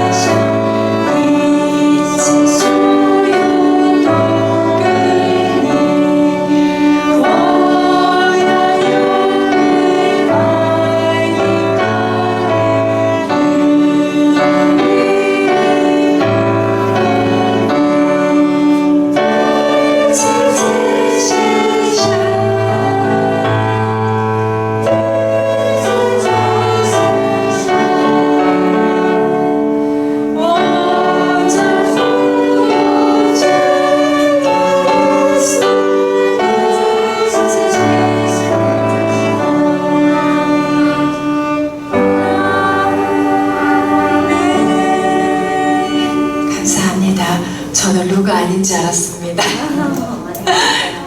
아닙니다. 저는 루가 아닌 줄 알았습니다.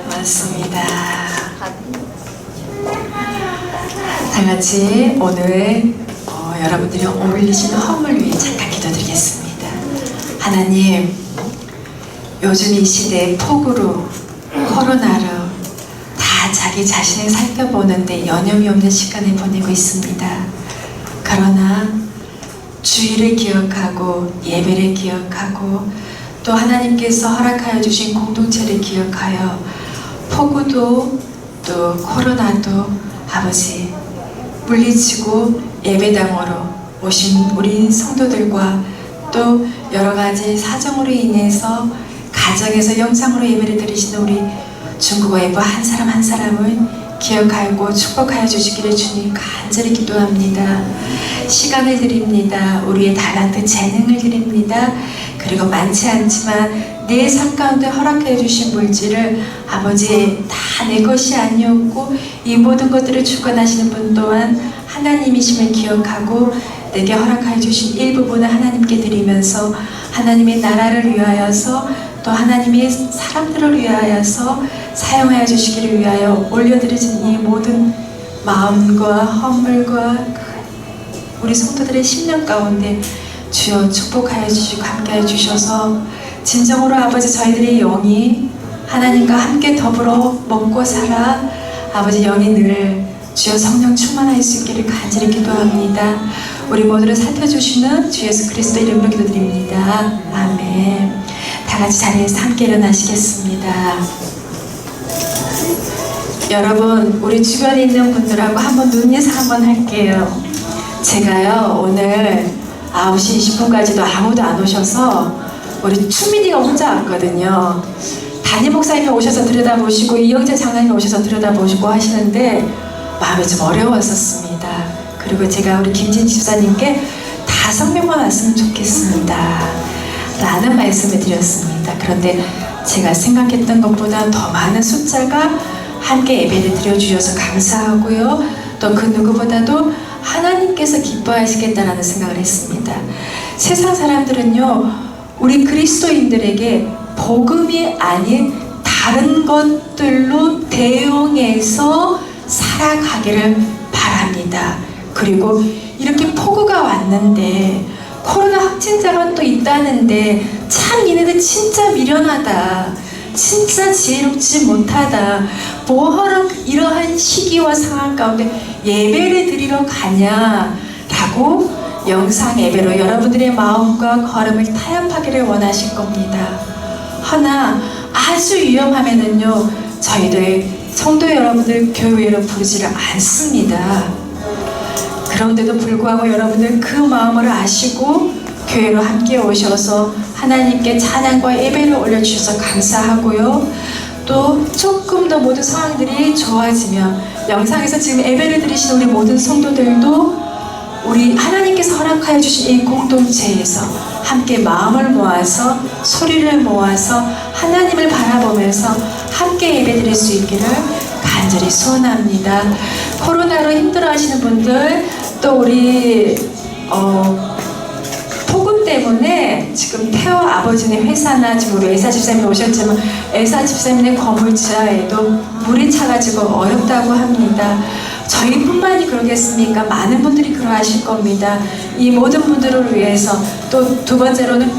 맞습니다. 다 같이 오늘 여러분들이 어울리시는 허물 위해 잠깐 기도드리겠습니다. 하나님, 요즘 이 시대에 폭우로 코로나로 다 자기 자신을 살펴보는데 여념이 없는 시간을 보내고 있습니다. 그러나 주의를 기억하고 예배를 기억하고 또 하나님께서 허락하여 주신 공동체를 기억하여 폭우도 또 코로나도 아버지 물리치고 예배당으로 오신 우리 성도들과 또 여러가지 사정으로 인해서 가정에서 영상으로 예배를 드리시는 우리 중국어 예부 한 사람 한 사람을 기억하고 축복하여 주시기를 주님 간절히 기도합니다. 시간을 드립니다. 우리의 달란트 재능을 드립니다. 그리고 많지 않지만 내 삶 가운데 허락해 주신 물질을 아버지 다 내 것이 아니었고 이 모든 것들을 주관하시는 분 또한 하나님이심을 기억하고 내게 허락해 주신 일부분을 하나님께 드리면서 하나님의 나라를 위하여서 또 하나님의 사람들을 위하여서 사용하여 주시기를 위하여 올려드리신 이 모든 마음과 허물과 우리 성도들의 심령 가운데 주여 축복하여 주시고 함께하여 주셔서 진정으로 아버지 저희들의 영이 하나님과 함께 더불어 먹고 살아 아버지 영이 늘 주여 성령 충만할 수 있기를 간절히 기도합니다. 우리 모두를 살펴주시는 주 예수 그리스도 이름으로 기도드립니다. 아멘. 다 같이 자리에서 함께 일어나시겠습니다. 여러분, 우리 주변에 있는 분들하고 한번 눈인사 한번 할게요. 제가요 오늘 9시 20분까지도 아무도 안 오셔서 우리 추민이가 혼자 왔거든요. 담임 목사님이 오셔서 들여다보시고 이영재 장로님이 오셔서 들여다보시고 하시는데 마음이 좀 어려웠었습니다. 그리고 제가 우리 김진 집사님께 5명만 왔으면 좋겠습니다 라는 말씀을 드렸습니다. 그런데 제가 생각했던 것보다 더 많은 숫자가 함께 예배를 드려주셔서 감사하고요. 또 그 누구보다도 하나님께서 기뻐하시겠다라는 생각을 했습니다. 세상 사람들은요 우리 그리스도인들에게 복음이 아닌 다른 것들로 대용해서 살아가기를 바랍니다. 그리고 이렇게 폭우가 왔는데 코로나 확진자가 또 있다는데 참 얘네들 진짜 미련하다, 진짜 지혜롭지 못하다, 뭐하러 이러한 시기와 상황 가운데 예배를 드리러 가냐라고 영상 예배로 여러분들의 마음과 걸음을 타협하기를 원하실 겁니다. 허나 아주 위험하면은요 저희들 성도 여러분들 교회로 부르지를 않습니다. 그런데도 불구하고 여러분들 그 마음을 아시고 교회로 함께 오셔서 하나님께 찬양과 예배를 올려주셔서 감사하고요. 또 조금 더 모든 상황들이 좋아지면 영상에서 지금 예배를 드리시는 우리 모든 성도들도 우리 하나님께서 허락하여 주신 이 공동체에서 함께 마음을 모아서 소리를 모아서 하나님을 바라보면서 함께 예배드릴 수 있기를 간절히 소원합니다. 코로나로 힘들어하시는 분들 또 우리 폭우 때문에 지금 태호 아버지네 회사나 지금 우리 애사 집사님이 오셨지만 애사 집사님의 건물지하에도 물이 차가지고 어렵다고 합니다. 저희뿐만이 그러겠습니까? 많은 분들이 그러하실 겁니다. 이 모든 분들을 위해서 또 두 번째로는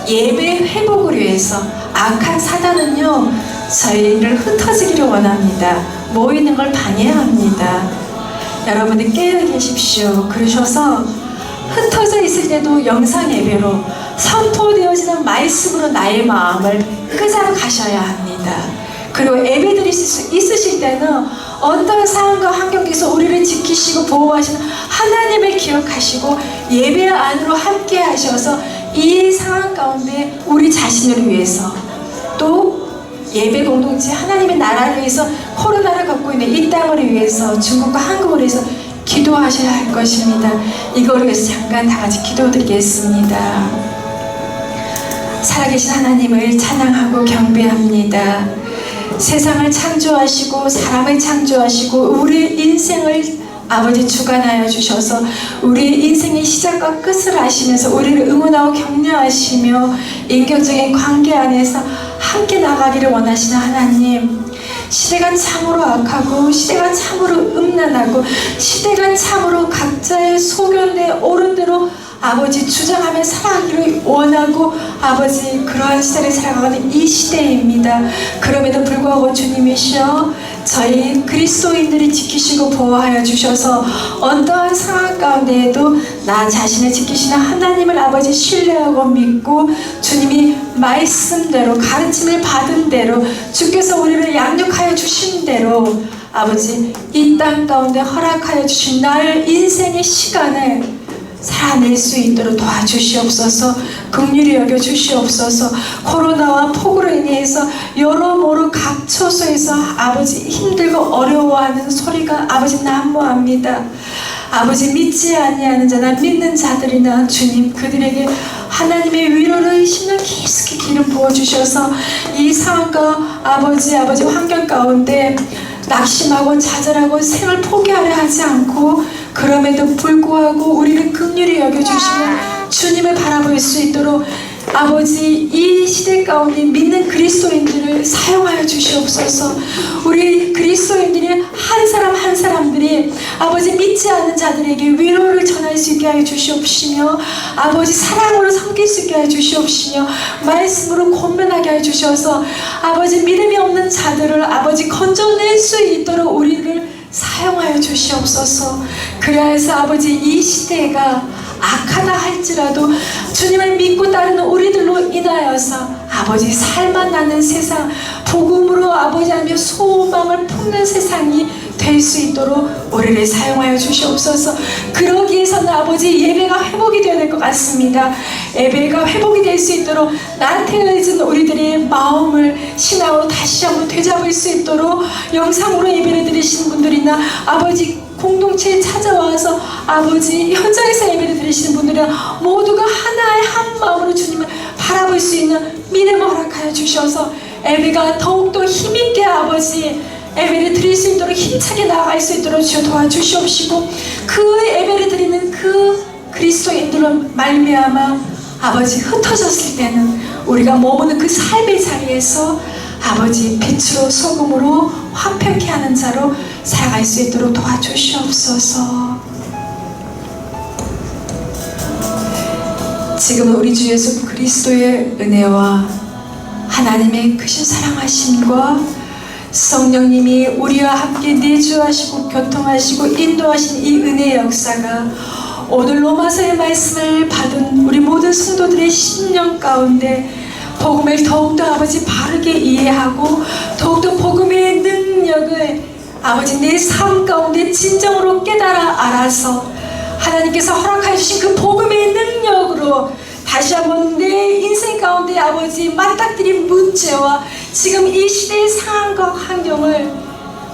예배 회복을 위해서 악한 사단은요 저희를 흩어지기를 원합니다. 모이는 걸 방해합니다. 여러분들 깨어 계십시오. 그러셔서 흩어져 있을 때도 영상 예배로 선포되어지는 말씀으로 나의 마음을 끄잡아 가셔야 합니다. 그리고 예배 드릴 수 있으실 때는 어떤 상황과 환경에서 우리를 지키시고 보호하시는 하나님을 기억하시고 예배 안으로 함께 하셔서 이 상황 가운데 우리 자신을 위해서 또 예배 공동체 하나님의 나라를 위해서 코로나를 겪고 있는 이 땅을 위해서 중국과 한국을 위해서 기도하셔야 할 것입니다. 이걸 위해서 잠깐 다 같이 기도드리겠습니다. 살아계신 하나님을 찬양하고 경배합니다. 세상을 창조하시고 사람을 창조하시고 우리 인생을 아버지 주관하여 주셔서 우리 인생의 시작과 끝을 아시면서 우리를 응원하고 격려하시며 인격적인 관계 안에서 함께 나가기를 원하시는 하나님, 시대가 참으로 악하고 시대가 참으로 음란하고 시대가 참으로 각자의 소견대 옳은 대로 아버지 주장하며 살아가기를 원하고 아버지 그러한 시대를 살아가는 이 시대입니다. 그럼에도 불구하고 주님이시여 저희 그리스도인들이 지키시고 보호하여 주셔서 어떠한 상황 가운데에도 나 자신을 지키시는 하나님을 아버지 신뢰하고 믿고 주님이 말씀대로 가르침을 받은 대로 주께서 우리를 양육하여 주신 대로 아버지 이 땅 가운데 허락하여 주신 나의 인생의 시간을 살아낼 수 있도록 도와주시옵소서. 긍휼히 여겨 주시옵소서. 코로나와 폭우로 인해서 여러모로 각 처소에서 아버지 힘들고 어려워하는 소리가 아버지 난무합니다. 아버지 믿지 아니하는 자나 믿는 자들이나 주님 그들에게 하나님의 위로를 심는 깊숙이 기름 부어주셔서 이 상황과 아버지 환경 가운데 낙심하고 좌절하고 생을 포기하려 하지 않고 그럼에도 불구하고 우리를 긍휼히 여겨주시는 주님을 바라볼 수 있도록 아버지 이 시대 가운데 믿는 그리스도인들을 사용하여 주시옵소서. 우리 그리스도인들이 한 사람 한 사람들이 아버지 믿지 않는 자들에게 위로를 전할 수 있게 하여 주시옵시며 아버지 사랑으로 섬길 수 있게 하여 주시옵시며 말씀으로 권면하게 하여 주셔서 아버지 믿음이 없는 자들을 아버지 건져낼 수 있도록 우리를 사용하여 주시옵소서. 그래서 아버지 이 시대가 악하다 할지라도 주님을 믿고 따르는 우리들로 인하여서 아버지 살만 나는 세상 복음으로 아버지 하며 소망을 품는 세상이 될 수 있도록 우리를 사용하여 주시옵소서. 그러기 위해서는 아버지 예배가 회복이 되어야 될 것 같습니다. 예배가 회복이 될 수 있도록 나태해진 우리들의 마음을 신앙으로 다시 한번 되잡을 수 있도록 영상으로 예배를 드리시는 분들이나 아버지 공동체에 찾아와서 아버지 현장에서 예배를 드리시는 분들은 모두가 하나의 한 마음으로 주님을 바라볼 수 있는 믿음을 허락하여 주셔서 예배가 더욱더 힘있게 아버지 예배를 드릴 수 있도록 힘차게 나아갈 수 있도록 주여 도와주시옵시고 그 예배를 드리는 그 그리스도인들로 말미암아 아버지 흩어졌을 때는 우리가 머무는 그 삶의 자리에서 아버지 빛으로 소금으로 화평케 하는 자로 살아갈 수 있도록 도와주시옵소서. 지금은 우리 주 예수 그리스도의 은혜와 하나님의 크신 사랑하심과 성령님이 우리와 함께 내주하시고 교통하시고 인도하신 이 은혜의 역사가 오늘 로마서의 말씀을 받은 우리 모든 성도들의 심령 가운데 복음을 더욱더 아버지 바르게 이해하고 더욱더 복음의 능력을 아버지 내 삶 가운데 진정으로 깨달아 알아서 하나님께서 허락하여 주신 그 복음의 능력으로 다시 한번 내 인생 가운데 아버지 맞닥뜨린 문제와 지금 이 시대의 상황과 환경을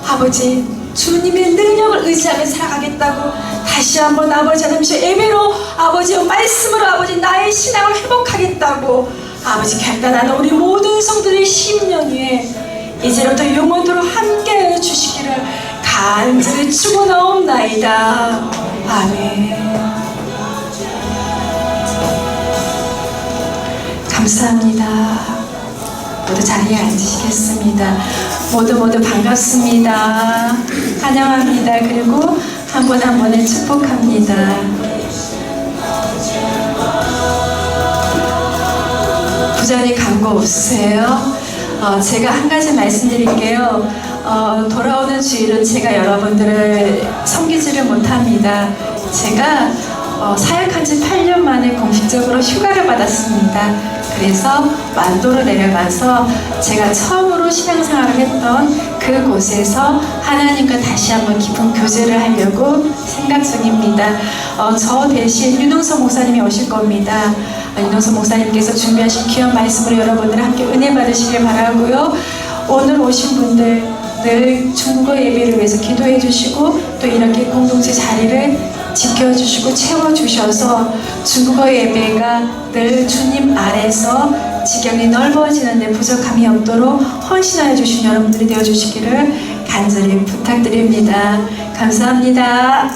아버지 주님의 능력을 의지하며 살아가겠다고 다시 한번 아버지 하나님께서 예배로 아버지와 말씀으로 아버지 나의 신앙을 회복하겠다고 아버지 결단하는 우리 모든 성도의 심령 위에 이제부터 영원토록 함께하여 주시기를 간절히 축원하옵나이다. 아멘. 감사합니다. 모두 자리에 앉으시겠습니다. 모두 반갑습니다. 환영합니다. 그리고 한 분 한 분을 축복합니다. 부자리 광고 없으세요? 제가 한 가지 말씀드릴게요. 돌아오는 주일은 제가 여러분들을 섬기지를 못합니다. 제가 사역한 지 8년 만에 공식적으로 휴가를 받았습니다. 그래서 완도로 내려가서 제가 처음으로 신앙생활을 했던 그곳에서 하나님과 다시 한번 깊은 교제를 하려고 생각 중입니다. 저 대신 윤홍석 목사님이 오실 겁니다. 윤홍석 목사님께서 준비하신 귀한 말씀으로 여러분들 함께 은혜 받으시길 바라고요. 오늘 오신 분들 늘 중국어 예배를 위해서 기도해 주시고 또 이렇게 공동체 자리를 지켜주시고 채워주셔서 중국어 예배가 늘 주님 아래서 지경이 넓어지는데 부족함이 없도록 헌신하여 주신 여러분들이 되어주시기를 간절히 부탁드립니다. 감사합니다.